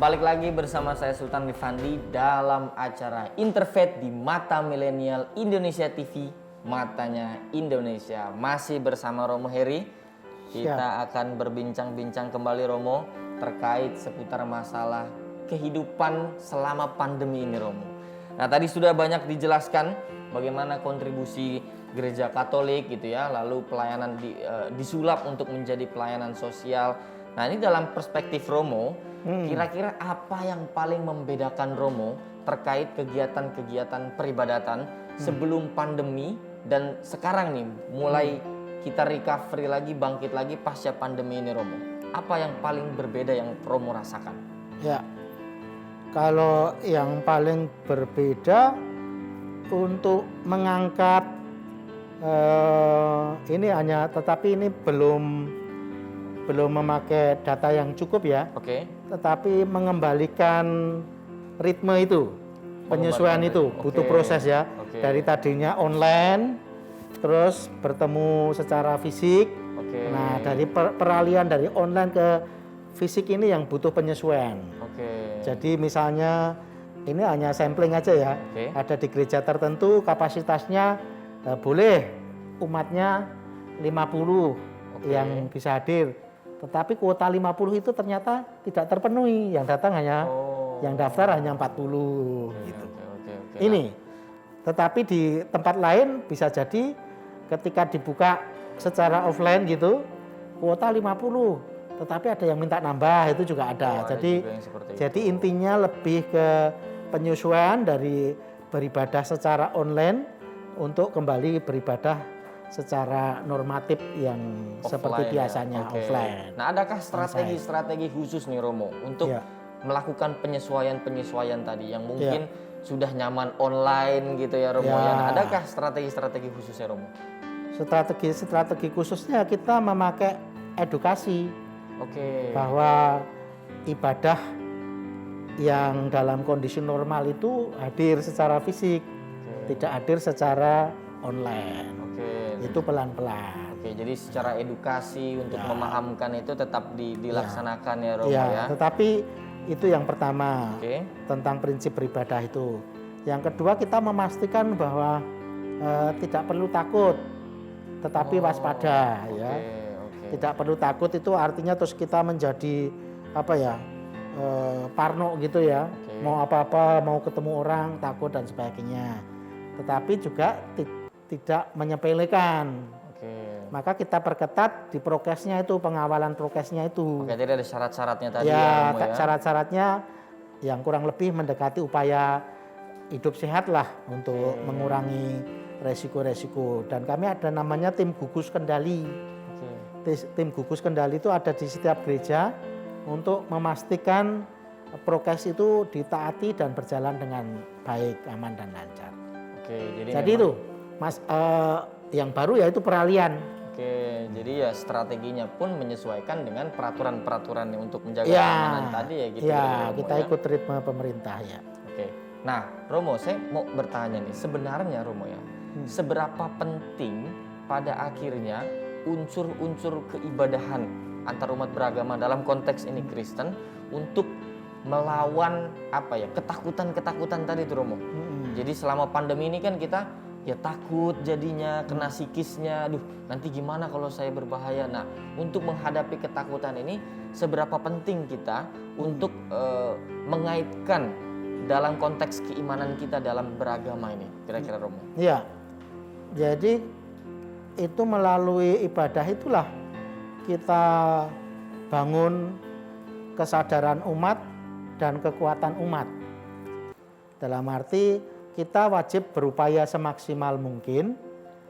balik lagi bersama saya Sultan Rifandi dalam acara Interfaith di Mata Milenial Indonesia TV, Matanya Indonesia. Masih bersama Romo Heri. Kita akan berbincang-bincang kembali Romo terkait seputar masalah kehidupan selama pandemi ini Romo. Nah, tadi sudah banyak dijelaskan bagaimana kontribusi Gereja Katolik gitu ya, lalu pelayanan disulap untuk menjadi pelayanan sosial. Nah, ini dalam perspektif Romo, kira-kira apa yang paling membedakan Romo terkait kegiatan-kegiatan peribadatan sebelum pandemi dan sekarang nih mulai kita recovery lagi, bangkit lagi pasca pandemi ini Romo? Apa yang paling berbeda yang Romo rasakan? Ya, kalau yang paling berbeda untuk mengangkat ini hanya, tetapi ini belum memakai data yang cukup ya. Oke. Tetapi mengembalikan ritme itu, penyesuaian itu butuh proses ya. Dari tadinya online, terus bertemu secara fisik. Nah, dari peralihan dari online ke fisik ini yang butuh penyesuaian. Jadi misalnya ini hanya sampling aja ya. Ada di gereja tertentu kapasitasnya boleh umatnya 50 yang bisa hadir. Tetapi kuota 50 itu ternyata tidak terpenuhi. Yang datang hanya yang daftar hanya 40 gitu. Ini. Tetapi di tempat lain bisa jadi ketika dibuka secara offline gitu, kuota 50, tetapi ada yang minta nambah, itu juga ada. Jadi intinya lebih ke penyesuaian dari beribadah secara online untuk kembali beribadah secara normatif yang offline, seperti biasanya offline. Nah, adakah strategi khusus nih Romo untuk melakukan penyesuaian tadi yang mungkin sudah nyaman online gitu ya Romo ya. Nah, adakah strategi khususnya Romo? Strategi khususnya kita memakai edukasi. Bahwa ibadah yang dalam kondisi normal itu hadir secara fisik, tidak hadir secara online. Itu pelan-pelan. Jadi secara edukasi untuk memahamkan itu tetap dilaksanakan ya Romo ya. Tetapi itu yang pertama tentang prinsip beribadah itu. Yang kedua kita memastikan bahwa tidak perlu takut, tetapi waspada ya. Tidak perlu takut itu artinya terus kita menjadi parno gitu ya. Mau apa-apa, mau ketemu orang takut dan sebagainya. Tetapi juga tidak menyepelekan. Maka kita perketat di prokesnya itu, pengawalan prokesnya itu. Jadi ada syarat-syaratnya tadi ya. Syarat-syaratnya yang kurang lebih mendekati upaya hidup sehat lah untuk mengurangi resiko-resiko. Dan kami ada namanya tim gugus kendali. Tim gugus kendali itu ada di setiap gereja untuk memastikan prokes itu ditaati dan berjalan dengan baik, aman dan lancar. Jadi itu Mas, yang baru yaitu peralihan. Jadi ya strateginya pun menyesuaikan dengan peraturan-peraturan untuk menjaga keamanan tadi ya gitu. Kita ikut ritme pemerintah ya. Nah, Romo, saya mau bertanya nih, sebenarnya Romo ya, seberapa penting pada akhirnya unsur-unsur keibadahan antar umat beragama dalam konteks ini Kristen untuk melawan ketakutan-ketakutan tadi tuh Romo. Jadi selama pandemi ini kan kita ya takut jadinya, kena psikisnya, aduh nanti gimana kalau saya berbahaya. Nah, untuk menghadapi ketakutan ini seberapa penting kita untuk mengaitkan dalam konteks keimanan kita dalam beragama ini kira-kira Romo? Iya, jadi itu melalui ibadah itulah kita bangun kesadaran umat dan kekuatan umat. Dalam arti kita wajib berupaya semaksimal mungkin,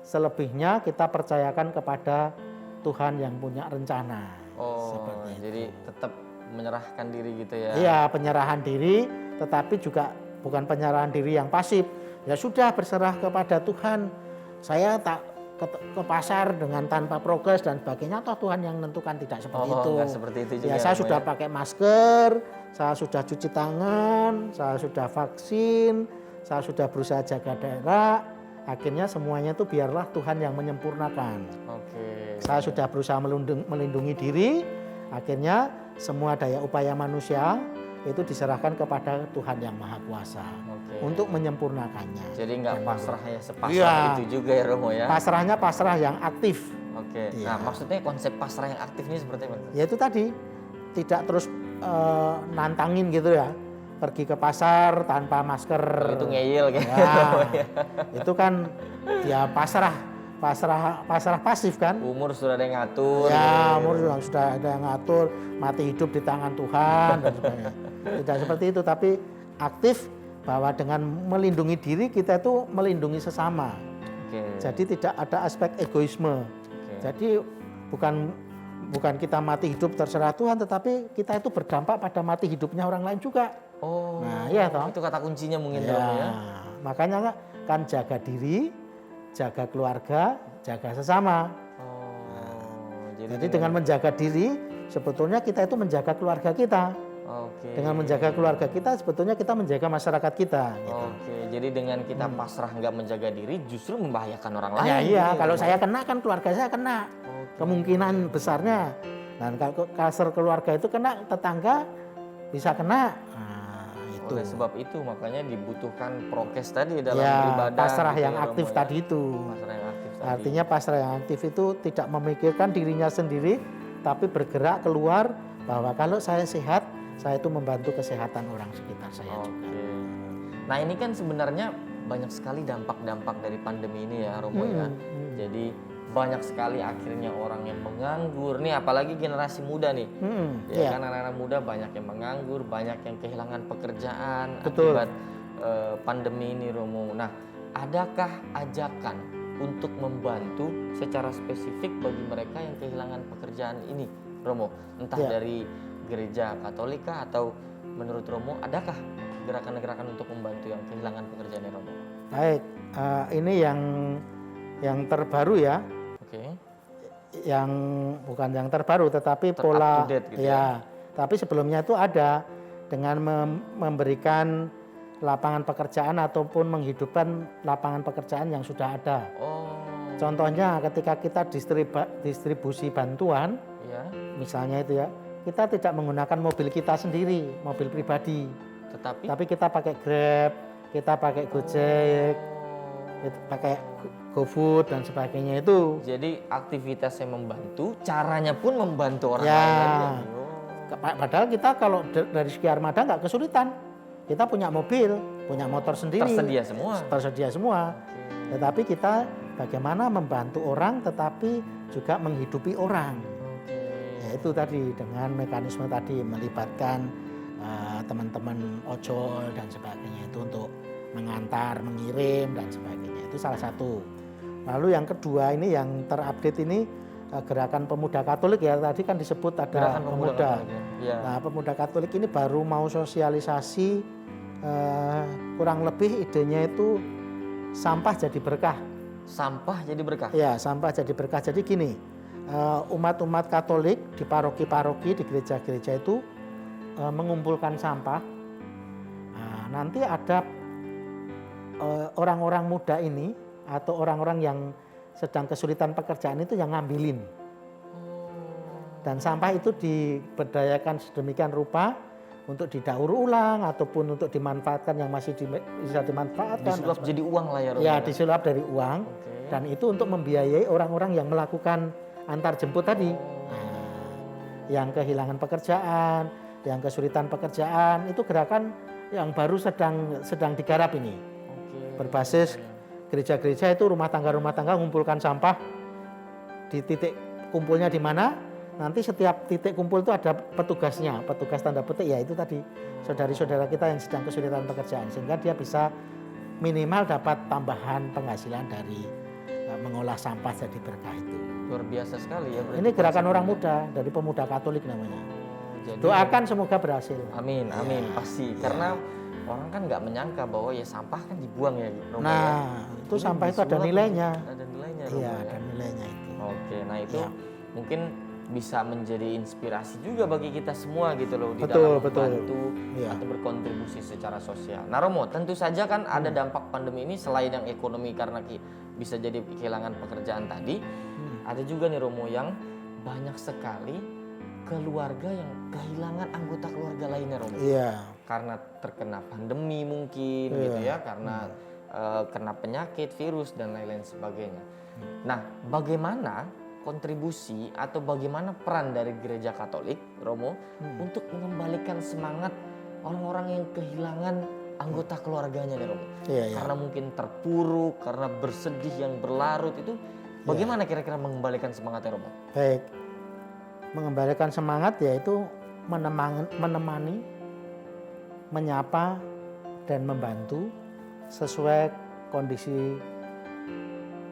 selebihnya kita percayakan kepada Tuhan yang punya rencana. Jadi tetap menyerahkan diri gitu ya? Iya, penyerahan diri, tetapi juga bukan penyerahan diri yang pasif. Ya sudah berserah kepada Tuhan, saya tak ke pasar dengan tanpa progres dan sebagainya, toh Tuhan yang menentukan, tidak seperti itu. Seperti itu juga. Ya, saya sudah pakai masker, saya sudah cuci tangan, saya sudah vaksin, saya sudah berusaha jaga jarak. Akhirnya semuanya itu biarlah Tuhan yang menyempurnakan. Saya sudah berusaha melindungi diri. Akhirnya semua daya upaya manusia itu diserahkan kepada Tuhan yang Maha Kuasa untuk menyempurnakannya. Jadi nggak pasrah ya sepasrah Iya. itu juga ya Romo ya. Pasrahnya pasrah yang aktif. Oke. Iya. Nah, maksudnya konsep pasrah yang aktif ini seperti apa? Yaitu tadi tidak terus nantangin gitu ya. Pergi ke pasar tanpa masker. Itu ngeyel kayak Ya, itu kan ya pasrah pasif kan. Umur sudah ada yang ngatur. Ya, umur sudah ada yang ngatur, mati hidup di tangan Tuhan dan sebagainya. Tidak seperti itu, tapi aktif bahwa dengan melindungi diri kita itu melindungi sesama. Oke. Jadi tidak ada aspek egoisme. Jadi bukan kita mati hidup terserah Tuhan, tetapi kita itu berdampak pada mati hidupnya orang lain juga. Oh. Nah, iya toh. Itu kata kuncinya mungkin Ya, Romo ya. makanya kan jaga diri, jaga keluarga, jaga sesama. Oh. Jadi dengan menjaga diri, sebetulnya kita itu menjaga keluarga kita. Oke. Dengan menjaga keluarga kita, sebetulnya kita menjaga masyarakat kita. Gitu. Oke, jadi dengan kita pasrah nggak menjaga diri, justru membahayakan orang lain. Ya iya, gitu. kalau saya kena kan keluarga saya kena. Kemungkinan besarnya. Dan kalau kasar keluarga itu kena, tetangga bisa kena. Nah, itu. Oleh sebab itu makanya dibutuhkan prokes tadi dalam Ya, beribadah. pasrah gitu yang ya, aktif Romo, tadi ya. itu. Pasrah yang aktif tadi. Artinya pasrah yang aktif itu tidak memikirkan dirinya sendiri, tapi bergerak keluar bahwa kalau saya sehat, saya itu membantu kesehatan orang sekitar saya juga. Oke. Nah ini kan sebenarnya banyak sekali dampak-dampak dari pandemi ini ya Romo ya. Jadi banyak sekali akhirnya orang yang menganggur. Nih apalagi generasi muda nih. Ya kan anak-anak muda banyak yang menganggur, banyak yang kehilangan pekerjaan Betul. akibat pandemi ini Romo. Nah adakah ajakan untuk membantu secara spesifik bagi mereka yang kehilangan pekerjaan ini Romo? Entah Ya. dari gereja Katolika atau menurut Romo adakah gerakan-gerakan untuk membantu yang kehilangan pekerjaannya Romo? Baik, ini yang terbaru ya, Oke. yang bukan yang terbaru tetapi Up pola to date gitu ya. Tapi sebelumnya itu ada dengan memberikan lapangan pekerjaan ataupun menghidupkan lapangan pekerjaan yang sudah ada. Oh. Contohnya ketika kita distribusi bantuan, Ya. misalnya itu ya, kita tidak menggunakan mobil kita sendiri, mobil pribadi, Tetapi. tapi kita pakai Grab, kita pakai Gojek, kita pakai GoFood dan sebagainya itu. Jadi aktivitasnya membantu, caranya pun membantu orang Ya. lain. Padahal kita kalau dari segi armada nggak kesulitan, kita punya mobil, punya motor sendiri, Tersedia semua. tersedia semua. Tetapi kita bagaimana membantu orang, tetapi juga menghidupi orang. Itu tadi dengan mekanisme tadi melibatkan teman-teman ojol dan sebagainya itu untuk mengantar, mengirim dan sebagainya. Itu salah satu. Lalu yang kedua ini yang terupdate ini gerakan pemuda Katolik ya, tadi kan disebut ada Gerakan pemuda. Katolik, ya. Nah, pemuda Katolik ini baru mau sosialisasi, kurang lebih idenya itu sampah jadi berkah. Sampah jadi berkah. Ya, sampah jadi berkah. Jadi gini, umat-umat Katolik di paroki-paroki, di gereja-gereja itu mengumpulkan sampah. Nah, nanti ada orang-orang muda ini atau orang-orang yang sedang kesulitan pekerjaan itu yang ngambilin. Dan sampah itu diberdayakan sedemikian rupa untuk didaur ulang ataupun untuk dimanfaatkan yang masih bisa dimanfaatkan. Disulap jadi uang lah ya Romo. Ya, disulap dari uang. Dan itu untuk membiayai orang-orang yang melakukan antar jemput tadi. Nah, yang kehilangan pekerjaan, yang kesulitan pekerjaan, itu gerakan yang baru sedang digarap ini. Berbasis gereja-gereja itu rumah tangga ngumpulkan sampah di titik kumpulnya di mana. Nanti setiap titik kumpul itu ada petugasnya, petugas tanda petik ya itu tadi saudari-saudara kita yang sedang kesulitan pekerjaan, sehingga dia bisa minimal dapat tambahan penghasilan dari mengolah sampah jadi berkah itu. Luar biasa sekali ya. Ini gerakan orang muda dari pemuda Katolik namanya. Jadi, Doakan semoga berhasil. amin, amin pasti. Karena orang kan nggak menyangka bahwa ya sampah kan dibuang ya Romo. Nah, itu Ini sampah itu ada disulap, nilainya. Ada nilainya Romo Iya, ya. ada nilainya itu. Oke, nah itu Ya. mungkin bisa menjadi inspirasi juga bagi kita semua gitu loh di Betul, dalam betul. membantu Iya. atau berkontribusi secara sosial. Nah Romo, tentu saja kan ada dampak pandemi ini selain yang ekonomi karena bisa jadi kehilangan pekerjaan tadi, ada juga nih Romo yang banyak sekali keluarga yang kehilangan anggota keluarga lainnya, Romo. Iya. Karena terkena pandemi mungkin gitu ya, karena kena penyakit, virus dan lain-lain sebagainya. Nah, bagaimana kontribusi atau bagaimana peran dari Gereja Katolik, Romo, untuk mengembalikan semangat orang-orang yang kehilangan anggota keluarganya nih, Romo? Iya, iya. Karena mungkin terpuruk, karena bersedih yang berlarut itu, bagaimana kira-kira mengembalikan semangatnya, Romo? Baik. Mengembalikan semangat yaitu menemani, menyapa dan membantu sesuai kondisi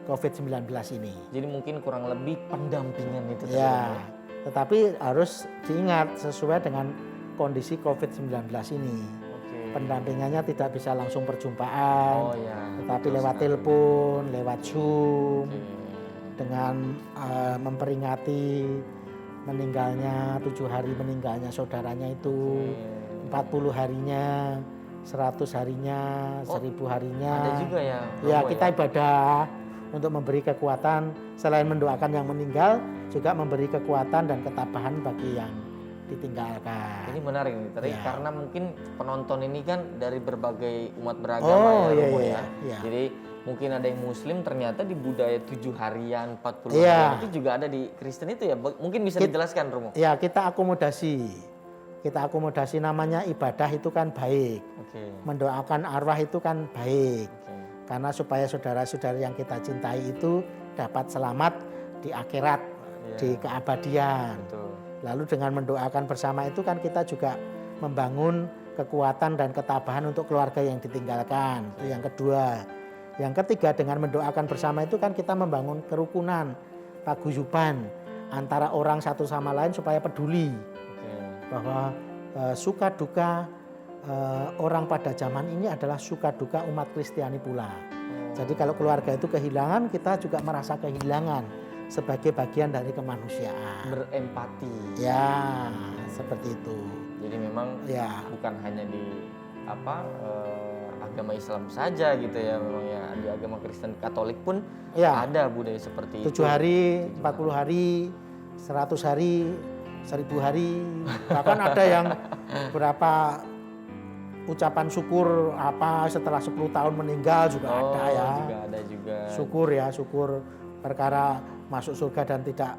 COVID-19 ini. Jadi mungkin kurang lebih pendampingan itu tadi, Ya, Romo. tetapi harus diingat sesuai dengan kondisi COVID-19 ini. Oke. Pendampingannya tidak bisa langsung perjumpaan, Oh ya. tetapi betul lewat sekali. telepon, lewat Zoom, Oke. dengan memperingati meninggalnya 7 hari meninggalnya saudaranya itu, 40 harinya, 100 harinya, 1000 harinya. Ada juga ya, Ya, Romo, kita ibadah untuk memberi kekuatan selain mendoakan yang meninggal, juga memberi kekuatan dan ketabahan bagi yang ditinggalkan. Ini menarik nih, Tari, Ya. karena mungkin penonton ini kan dari berbagai umat beragama ya, iya, Romo iya, ya. iya. Jadi mungkin ada yang Muslim, ternyata di budaya 7 harian, 40 Iya. harian itu juga ada di Kristen itu ya. Mungkin bisa dijelaskan, Romo. Ya, kita akomodasi. Kita akomodasi, namanya ibadah itu kan baik. Oke. Mendoakan arwah itu kan baik. Oke. Karena supaya saudara-saudara yang kita cintai itu dapat selamat di akhirat, Iya. di keabadian. Betul. Lalu dengan mendoakan bersama itu kan kita juga membangun kekuatan dan ketabahan untuk keluarga yang ditinggalkan. Itu yang kedua. Yang ketiga, dengan mendoakan bersama itu kan kita membangun kerukunan, paguyuban antara orang satu sama lain supaya peduli Oke. bahwa suka duka orang pada zaman ini adalah suka duka umat Kristiani pula. Jadi kalau keluarga itu kehilangan, kita juga merasa kehilangan sebagai bagian dari kemanusiaan. Berempati. Ya, seperti itu. Jadi memang Ya, bukan hanya di agama Islam saja gitu ya, memang ya di agama Kristen Katolik pun ya. ada budaya seperti 7 itu. hari, 40 hari, 100 hari, 1000 hari. Bahkan ada yang berapa ucapan syukur apa setelah 10 tahun meninggal juga ada ya. Juga ada juga. Syukur ya, syukur perkara masuk surga dan tidak,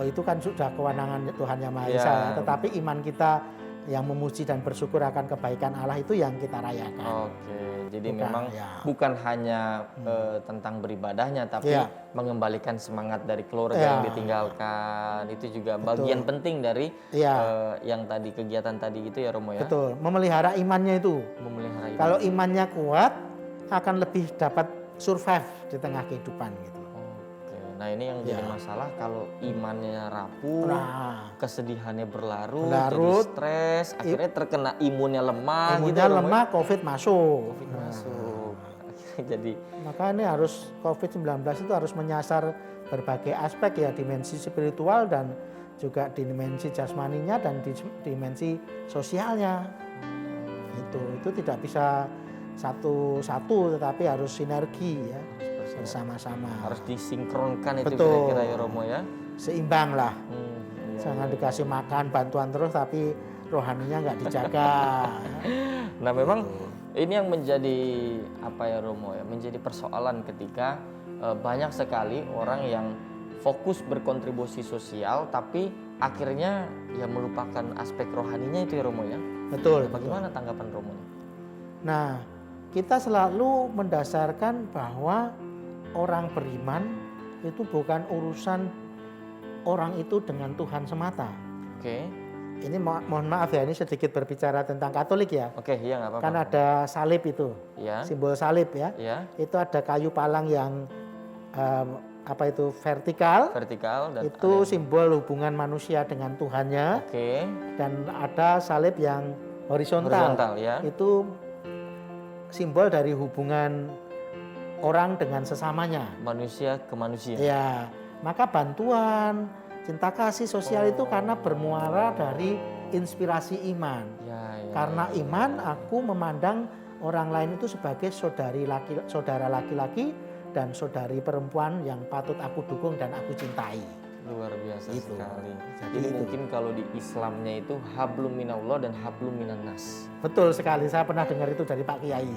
itu kan sudah kewenangan Tuhan Yang Maha Esa ya. Tetapi iman kita yang memuji dan bersyukur akan kebaikan Allah itu yang kita rayakan. Oke, jadi Bukan, memang ya. bukan hanya tentang beribadahnya, tapi Ya. mengembalikan semangat dari keluarga Ya. yang ditinggalkan. Itu juga bagian penting dari Ya. yang tadi, kegiatan tadi itu ya, Romo ya. Betul, memelihara imannya itu. Memelihara iman. Kalau imannya kuat akan lebih dapat survive di tengah kehidupan gitu. Oke, nah ini yang jadi Ya. masalah kalau imannya rapuh, Nah, kesedihannya berlarut, Berlarut, jadi stres, akhirnya terkena imunnya lemah gitu imunnya ya, Romo ya. lemah, COVID masuk. Covid masuk. Akhirnya jadi Maka ini harus COVID-19 itu harus menyasar berbagai aspek ya, dimensi spiritual dan juga dimensi jasmaninya dan dimensi sosialnya. Itu tidak bisa satu-satu, tetapi harus sinergi ya, bersama-sama. harus disinkronkan itu Betul. kira-kira ya, Romo ya. Seimbang lah. Iya, Jangan iya. dikasih makan bantuan terus tapi rohaninya nggak dijaga. Nah memang ini yang menjadi apa ya, Romo ya, menjadi persoalan ketika banyak sekali orang yang fokus berkontribusi sosial tapi akhirnya ya melupakan aspek rohaninya itu ya, Romo ya. Betul. Bagaimana tanggapan Romo? Nah, kita selalu mendasarkan bahwa orang beriman itu bukan urusan orang itu dengan Tuhan semata. Oke. Ini mohon maaf ya, ini sedikit berbicara tentang Katolik ya. Oke, iya nggak apa-apa. Kan ada salib itu, Ya, simbol salib ya. ya, Itu ada kayu palang yang apa itu vertikal. vertikal dan Itu simbol hubungan manusia dengan Tuhannya. oke, Dan ada salib yang horizontal. horizontal ya. Itu simbol dari hubungan orang dengan sesamanya. Manusia ke manusia. Ya, maka bantuan, cinta kasih sosial itu karena bermuara dari inspirasi iman. Ya, ya. Karena iman, aku memandang orang lain itu sebagai saudara laki-laki dan saudari perempuan yang patut aku dukung dan aku cintai. Luar biasa Gitu. sekali. Jadi Jadi itu. mungkin kalau di Islamnya itu hablum minallah dan hablum minannas. Betul sekali, saya pernah dengar itu dari Pak Kiai.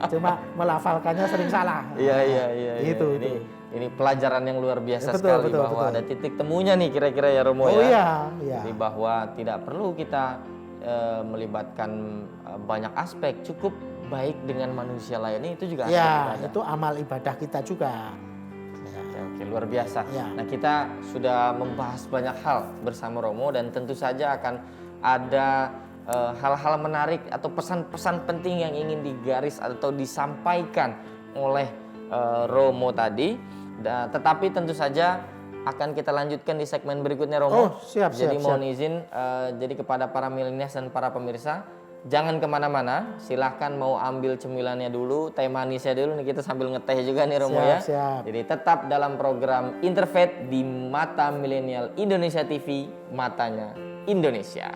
Cuma melafalkannya sering salah. Iya. Itu, Ini, ini pelajaran yang luar biasa Betul, sekali betul, bahwa betul. ada titik temunya nih kira-kira ya Romo Oh ya. iya. Jadi bahwa tidak perlu kita melibatkan banyak aspek, cukup baik dengan manusia lainnya itu juga aspek Ya, ibadah. itu amal ibadah kita juga. Ya. Oke, luar biasa. Ya. Nah, kita sudah membahas banyak hal bersama Romo dan tentu saja akan ada hal-hal menarik atau pesan-pesan penting yang ingin digaris atau disampaikan oleh Romo tadi. Tetapi tentu saja akan kita lanjutkan di segmen berikutnya Romo. Oh, siap. Jadi mohon izin, jadi kepada para milenials dan para pemirsa, jangan kemana-mana, silahkan mau ambil cemilannya dulu, teh manisnya dulu, nih kita sambil ngeteh juga nih Romo ya. Siap. Jadi tetap dalam program Interfaith di Mata Milenial Indonesia TV, matanya Indonesia.